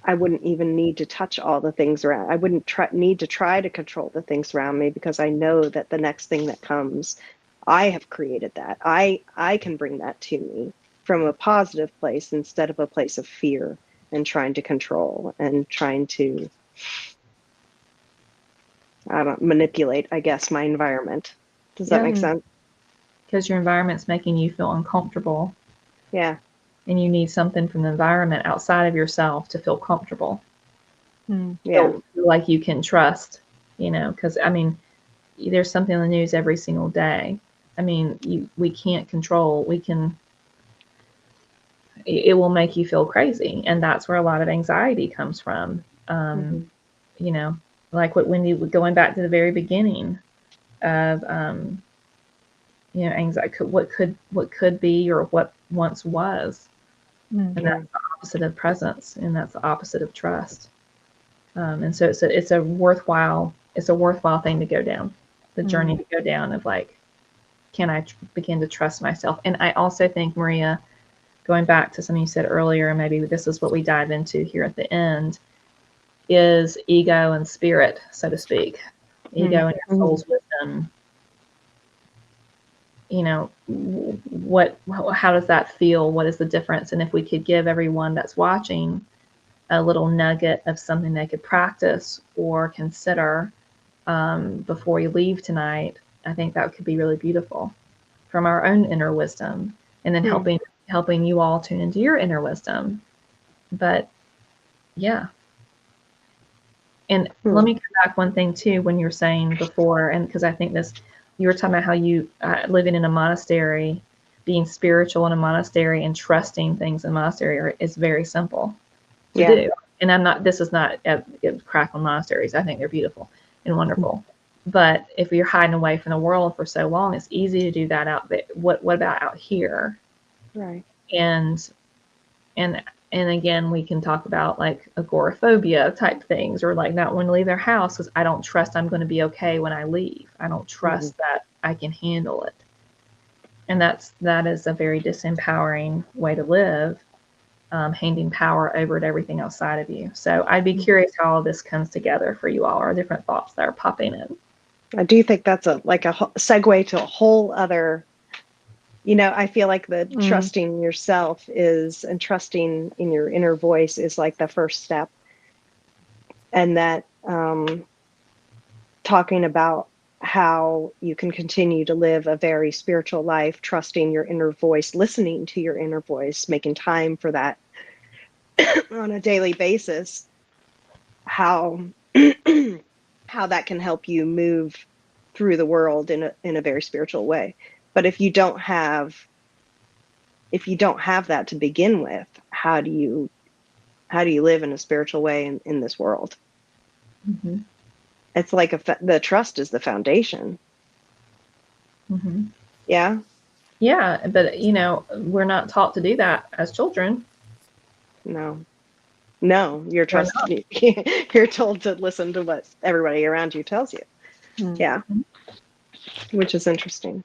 [SPEAKER 2] I wouldn't even need to touch all the things around. I wouldn't need to try to control the things around me, because I know that the next thing that comes, I have created that. I can bring that to me from a positive place instead of a place of fear and trying to control and trying to, I don't manipulate, I guess, my environment. Does that
[SPEAKER 4] Yeah.
[SPEAKER 2] make sense?
[SPEAKER 4] Because your environment's making you feel uncomfortable,
[SPEAKER 2] Yeah.
[SPEAKER 4] and you need something from the environment outside of yourself to feel comfortable.
[SPEAKER 3] Mm.
[SPEAKER 2] Yeah.
[SPEAKER 4] Feel like you can trust, because I mean, there's something in the news every single day. I mean, we can't control. It will make you feel crazy, and that's where a lot of anxiety comes from.
[SPEAKER 2] Hmm.
[SPEAKER 4] You know, like what Wendy, going back to the very beginning of, anxiety, what could be, or what once was,
[SPEAKER 3] Mm.
[SPEAKER 4] and
[SPEAKER 2] Yeah.
[SPEAKER 4] that's the opposite of presence, and that's the opposite of trust. And so it's a worthwhile thing to go down, the journey to go down of like, can I begin to trust myself? And I also think, Maria, going back to something you said earlier, and maybe this is what we dive into here at the end, is ego and spirit, so to speak. Ego and your soul's wisdom. How does that feel? What is the difference? And if we could give everyone that's watching a little nugget of something they could practice or consider before you leave tonight, I think that could be really beautiful from our own inner wisdom, and then helping you all tune into your inner wisdom. But yeah. And let me come back one thing too, when you were saying before, and because I think you were talking about how you living in a monastery, being spiritual in a monastery, and trusting things in a monastery is very simple to
[SPEAKER 2] Yeah.
[SPEAKER 4] do. And this is not a crack on monasteries. I think they're beautiful and wonderful. But if you're hiding away from the world for so long, it's easy to do that out there. What about out here?
[SPEAKER 2] Right.
[SPEAKER 4] And and and again, we can talk about like agoraphobia type things, or like not wanting to leave their house because I don't trust I'm going to be okay when I leave. I don't trust that I can handle it. And that is a very disempowering way to live, handing power over to everything outside of you. So I'd be curious how all this comes together for you all, or different thoughts that are popping in.
[SPEAKER 2] I do think that's a segue to a whole other, I feel like the trusting yourself and trusting in your inner voice is like the first step. And that talking about how you can continue to live a very spiritual life, trusting your inner voice, listening to your inner voice, making time for that on a daily basis, how how that can help you move through the world in a very spiritual way. But if you don't have that to begin with, how do you live in a spiritual way in this world?
[SPEAKER 4] Mm-hmm.
[SPEAKER 2] It's like the trust is the foundation.
[SPEAKER 4] Mm-hmm.
[SPEAKER 2] Yeah.
[SPEAKER 4] Yeah, but we're not taught to do that as children.
[SPEAKER 2] No, you're
[SPEAKER 4] We're not.
[SPEAKER 2] you're told to listen to what everybody around you tells you. Yeah. Which is interesting.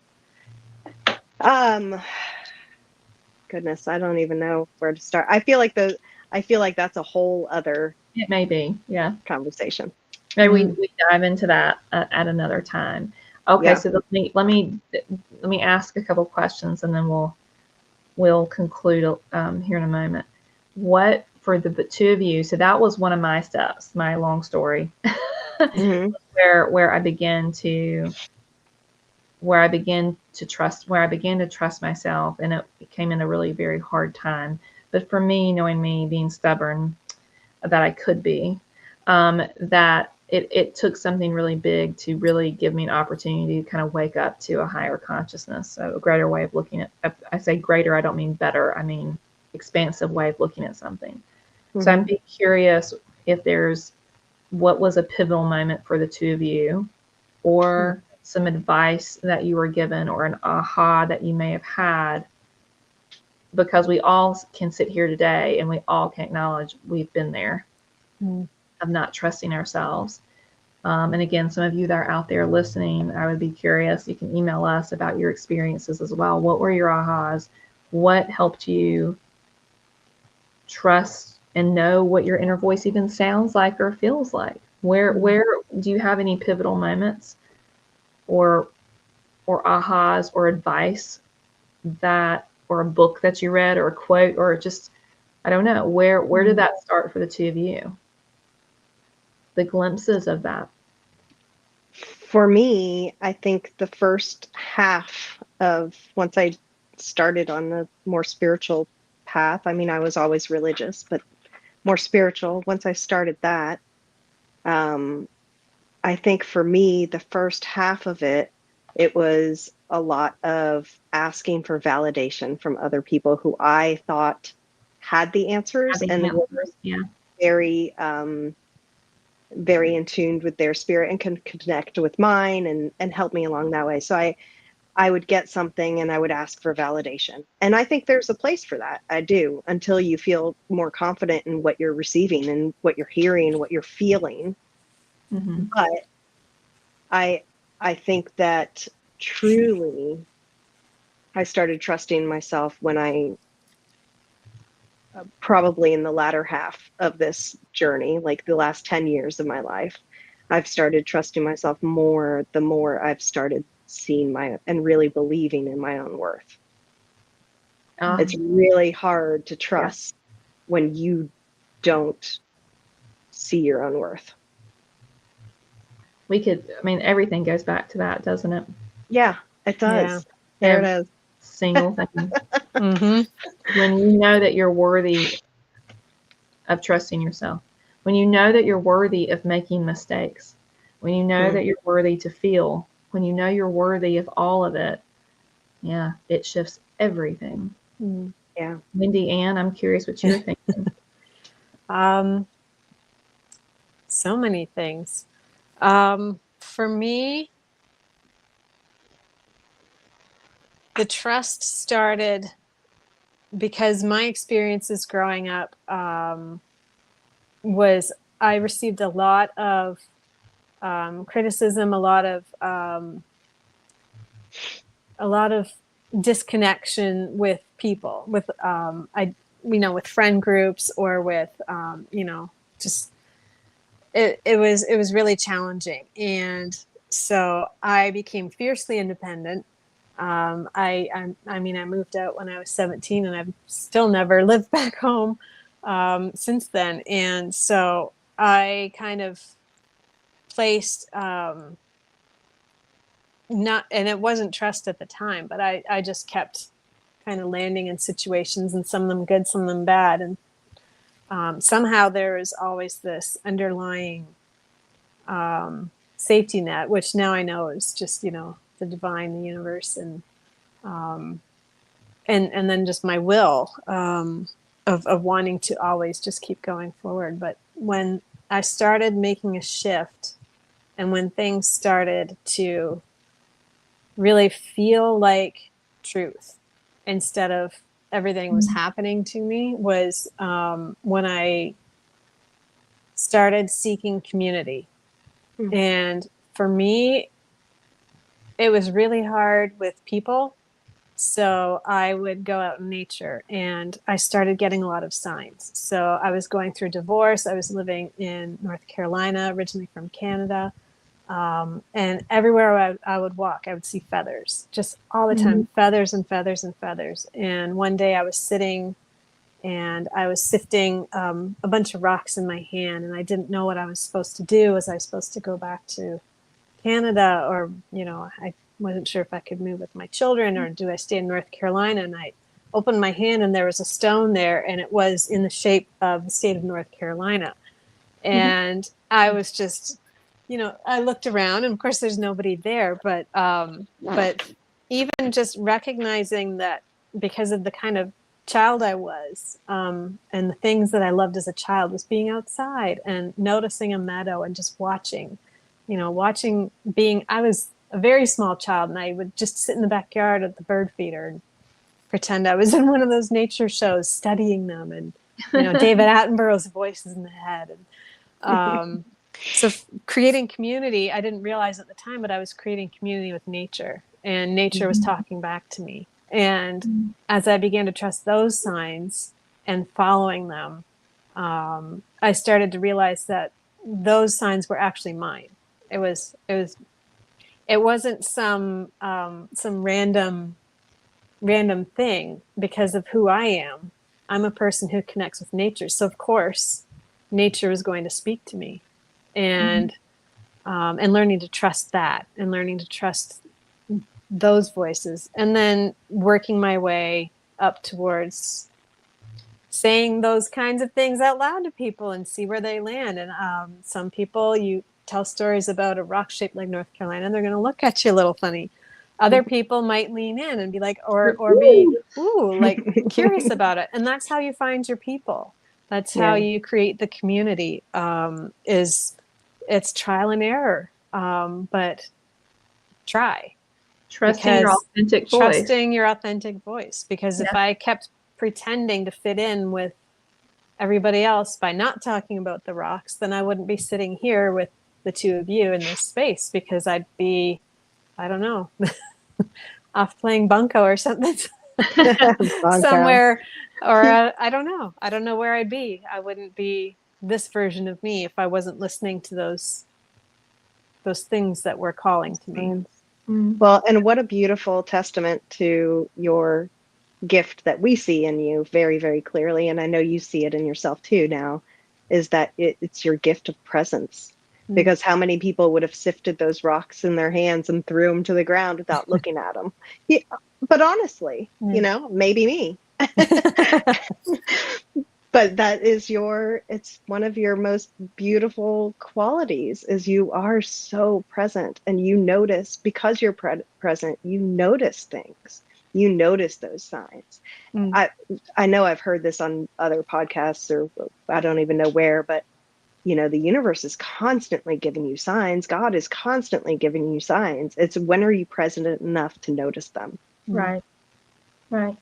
[SPEAKER 2] Goodness, I don't even know where to start. I feel like that's a whole other
[SPEAKER 4] It may be, yeah.
[SPEAKER 2] conversation.
[SPEAKER 4] Maybe we dive into that at another time. Okay,
[SPEAKER 2] Yeah.
[SPEAKER 4] so let me ask a couple questions, and then we'll conclude here in a moment. What for the two of you? So that was one of my steps, my long story,
[SPEAKER 2] Mm-hmm.
[SPEAKER 4] where I began to where I began to trust myself, and it came in a really very hard time. But for me, knowing me, being stubborn, that I could be, that it took something really big to really give me an opportunity to kind of wake up to a higher consciousness, so a greater way of looking at. I say greater, I don't mean better. I mean expansive way of looking at something. So I'm be curious if there's what was a pivotal moment for the two of you, or some advice that you were given, or an aha that you may have had, because we all can sit here today and we all can acknowledge we've been there of not trusting ourselves. And again, some of you that are out there listening, I would be curious. You can email us about your experiences as well. What were your ahas? What helped you trust and know what your inner voice even sounds like or feels like? Where do you have any pivotal moments or ahas or advice that, or a book that you read, or a quote, or just, I don't know, where did that start for the two of you? The glimpses of that.
[SPEAKER 2] For me, I think the first half of once I started on the more spiritual path, I mean, I was always religious, but more spiritual. Once I started that, I think for me, the first half of it, it was a lot of asking for validation from other people who I thought had the answers
[SPEAKER 4] The
[SPEAKER 2] and were
[SPEAKER 4] answers, yeah.
[SPEAKER 2] very, very in tune with their spirit and can connect with mine and help me along that way. So I would get something and I would ask for validation. And I think there's a place for that. I do, until you feel more confident in what you're receiving and what you're hearing, what you're feeling. But I think that truly I started trusting myself when I probably in the latter half of this journey, like the last 10 years of my life, I've started trusting myself more the more I've started seeing and really believing in my own worth. It's really hard to trust when you don't see your own worth.
[SPEAKER 4] Everything goes back to that, doesn't it?
[SPEAKER 2] Yeah, it does.
[SPEAKER 3] Yeah.
[SPEAKER 2] There it is.
[SPEAKER 4] Single thing. When you know that you're worthy of trusting yourself, when you know that you're worthy of making mistakes, when you know that you're worthy to feel, when you know you're worthy of all of it, yeah, it shifts everything.
[SPEAKER 2] Yeah.
[SPEAKER 4] Wendy Ann, I'm curious what you're thinking.
[SPEAKER 3] So many things. For me, the trust started because my experiences growing up was I received a lot of criticism, a lot of disconnection with people, with with friend groups, or with just it was really challenging, and so I became fiercely independent. I mean, I moved out when I was 17, and I've still never lived back home since then. And so I kind of placed not, and it wasn't trust at the time, but I just kept kind of landing in situations, and some of them good, some of them bad. And somehow there is always this underlying safety net, which now I know is just, the divine, the universe, and then just my will of wanting to always just keep going forward. But when I started making a shift, and when things started to really feel like truth instead of everything was happening to me, was when I started seeking community. And for me, it was really hard with people. So I would go out in nature, and I started getting a lot of signs. So I was going through divorce. I was living in North Carolina, originally from Canada. And everywhere I would walk, I would see feathers, just all the time, feathers and feathers and feathers. And one day I was sitting and I was sifting a bunch of rocks in my hand, and I didn't know what I was supposed to do. Was I supposed to go back to Canada, or wasn't sure if I could move with my children or do I stay in North Carolina. And I opened my hand and there was a stone there, and it was in the shape of the state of North Carolina. And I was just, I looked around, and of course there's nobody there, but even just recognizing that, because of the kind of child I was, and the things that I loved as a child, was being outside and noticing a meadow and just watching, I was a very small child, and I would just sit in the backyard at the bird feeder and pretend I was in one of those nature shows, studying them, and David Attenborough's voice is in the head. And so creating community, I didn't realize at the time, but I was creating community with nature, and nature was talking back to me. And as I began to trust those signs and following them, I started to realize that those signs were actually mine. It wasn't some random thing. Because of who I am, I'm a person who connects with nature. So of course, nature was going to speak to me, and learning to trust that, and learning to trust those voices, and then working my way up towards saying those kinds of things out loud to people and see where they land. And some people, you tell stories about a rock shaped like North Carolina, and they're going to look at you a little funny. Other people might lean in and be like, or be like curious about it. And that's how you find your people. That's how you create the community. It's trial and error, but try.
[SPEAKER 4] Trusting your authentic voice.
[SPEAKER 3] Trusting your authentic voice. Because if I kept pretending to fit in with everybody else by not talking about the rocks, then I wouldn't be sitting here with the two of you in this space, because I'd be, I don't know, off playing bunco or something somewhere, or I don't know. I don't know where I'd be. I wouldn't be this version of me if I wasn't listening to those things that were calling to me.
[SPEAKER 2] Well, and what a beautiful testament to your gift that we see in you very, very clearly, and I know you see it in yourself too now, is that it's your gift of presence. Because how many people would have sifted those rocks in their hands and threw them to the ground without looking at them? Yeah, but honestly, maybe me. But that is it's one of your most beautiful qualities, is you are so present, and you notice, because you're present, you notice things. You notice those signs. I know I've heard this on other podcasts, or I don't even know where, but the universe is constantly giving you signs. God is constantly giving you signs. It's when are you present enough to notice them?
[SPEAKER 4] Right. And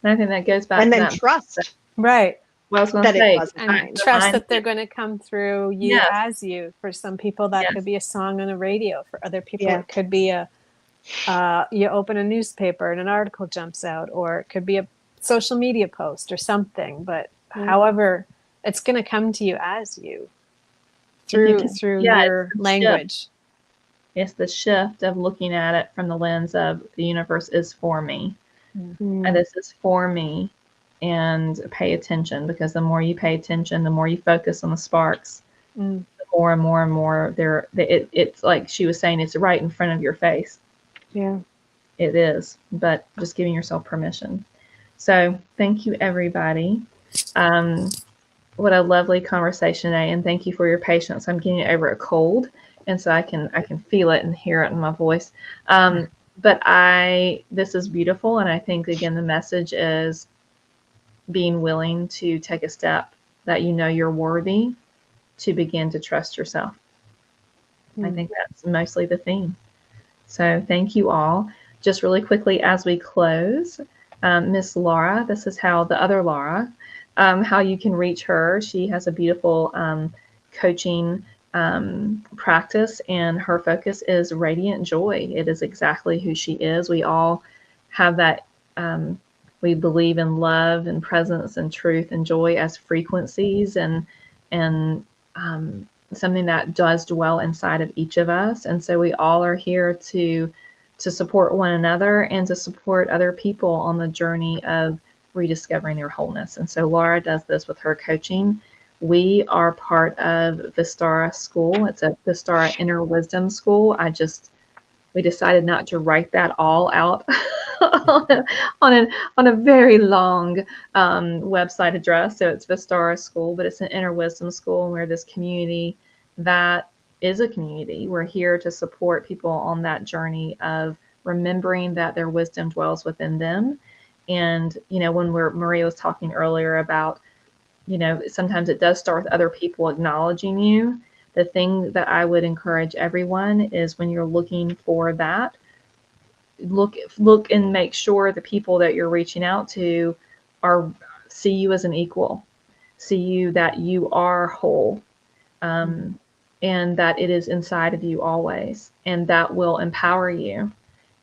[SPEAKER 4] I think that goes back
[SPEAKER 2] and
[SPEAKER 4] to
[SPEAKER 2] then
[SPEAKER 4] that.
[SPEAKER 2] trust.
[SPEAKER 3] Right.
[SPEAKER 4] Well, I was going
[SPEAKER 2] that
[SPEAKER 4] to say,
[SPEAKER 2] it wasn't mine.
[SPEAKER 3] Trust that they're going to come through you as you. For some people, that
[SPEAKER 4] Yes.
[SPEAKER 3] could be a song on the radio. For other people,
[SPEAKER 2] Yeah.
[SPEAKER 3] it could be you open a newspaper and an article jumps out, or it could be a social media post or something. But however, it's going to come to you as you, through your language.
[SPEAKER 4] It's the shift of looking at it from the lens of the universe is for me. And this is for me. And pay attention, because the more you pay attention, the more you focus on the sparks, the more and more and more it's like she was saying, it's right in front of your face.
[SPEAKER 3] Yeah,
[SPEAKER 4] it is, but just giving yourself permission. So thank you, everybody. What a lovely conversation today, and thank you for your patience. I'm getting over a cold, and so I can feel it and hear it in my voice. But this is beautiful, and I think again the message is being willing to take a step that you're worthy to begin to trust yourself. I think that's mostly the theme. So thank you all. Just really quickly as we close, Miss Laura, this is how the other Laura, how you can reach her. She has a beautiful coaching practice, and her focus is radiant joy. It is exactly who she is. We all have that. We believe in love and presence and truth and joy as frequencies, and something that does dwell inside of each of us. And so we all are here to support one another and to support other people on the journey of rediscovering their wholeness. And so Laura does this with her coaching. We are part of Vistara School. It's a Vistara Inner Wisdom School. I just we decided not to write that all out on a very long website address. So it's Vistara School, but it's an inner wisdom school, and we're this community that is a community. We're here to support people on that journey of remembering that their wisdom dwells within them. And, when Maria was talking earlier about, sometimes it does start with other people acknowledging you. The thing that I would encourage everyone is when you're looking for that, look and make sure the people that you're reaching out to see you as an equal, see you that you are whole, and that it is inside of you always, and that will empower you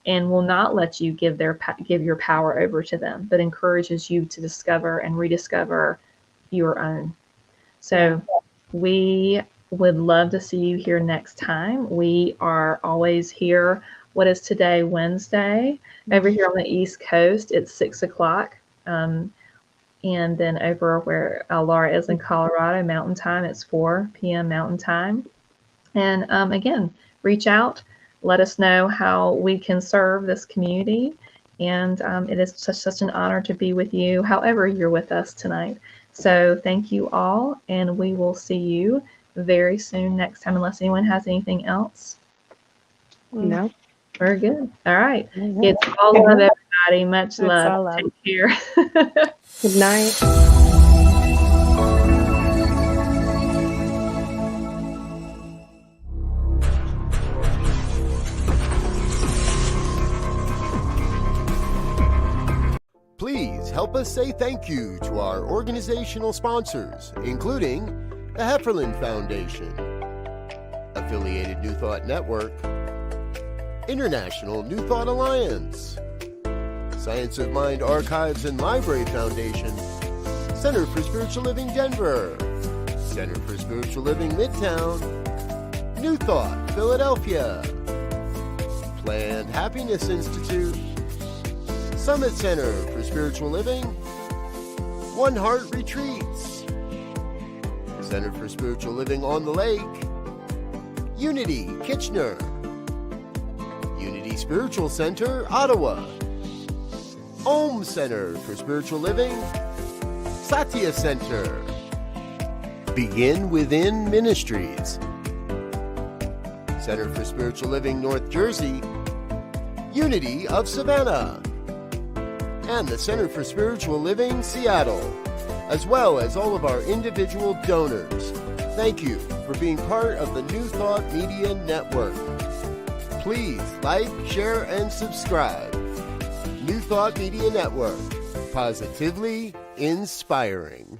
[SPEAKER 4] and will not let you give your power over to them, but encourages you to discover and rediscover your own. So we would love to see you here next time. We are always here. What is today? Wednesday. Over here on the East Coast, it's 6 o'clock. And then over where Laura is in Colorado, Mountain Time, it's 4 p.m. Mountain Time. And again, reach out. Let us know how we can serve this community. And it is such an honor to be with you, however you're with us tonight. So thank you all, and we will see you very soon next time, unless anyone has anything else.
[SPEAKER 2] No.
[SPEAKER 4] We're good. All right. It's all love, everybody. Much love. Take care.
[SPEAKER 2] Good night.
[SPEAKER 8] Please help us say thank you to our organizational sponsors, including the Hefferland Foundation, Affiliated New Thought Network, International New Thought Alliance, Science of Mind Archives and Library Foundation, Center for Spiritual Living Denver, Center for Spiritual Living Midtown, New Thought Philadelphia, Planned Happiness Institute, Summit Center for Spiritual Living, One Heart Retreats, Center for Spiritual Living on the Lake, Unity Kitchener, Unity Spiritual Center Ottawa, Om Center for Spiritual Living, Satya Center, Begin Within Ministries, Center for Spiritual Living North Jersey, Unity of Savannah, and the Center for Spiritual Living Seattle, as well as all of our individual donors. Thank you for being part of the New Thought Media Network. Please like, share, and subscribe. New Thought Media Network, positively inspiring.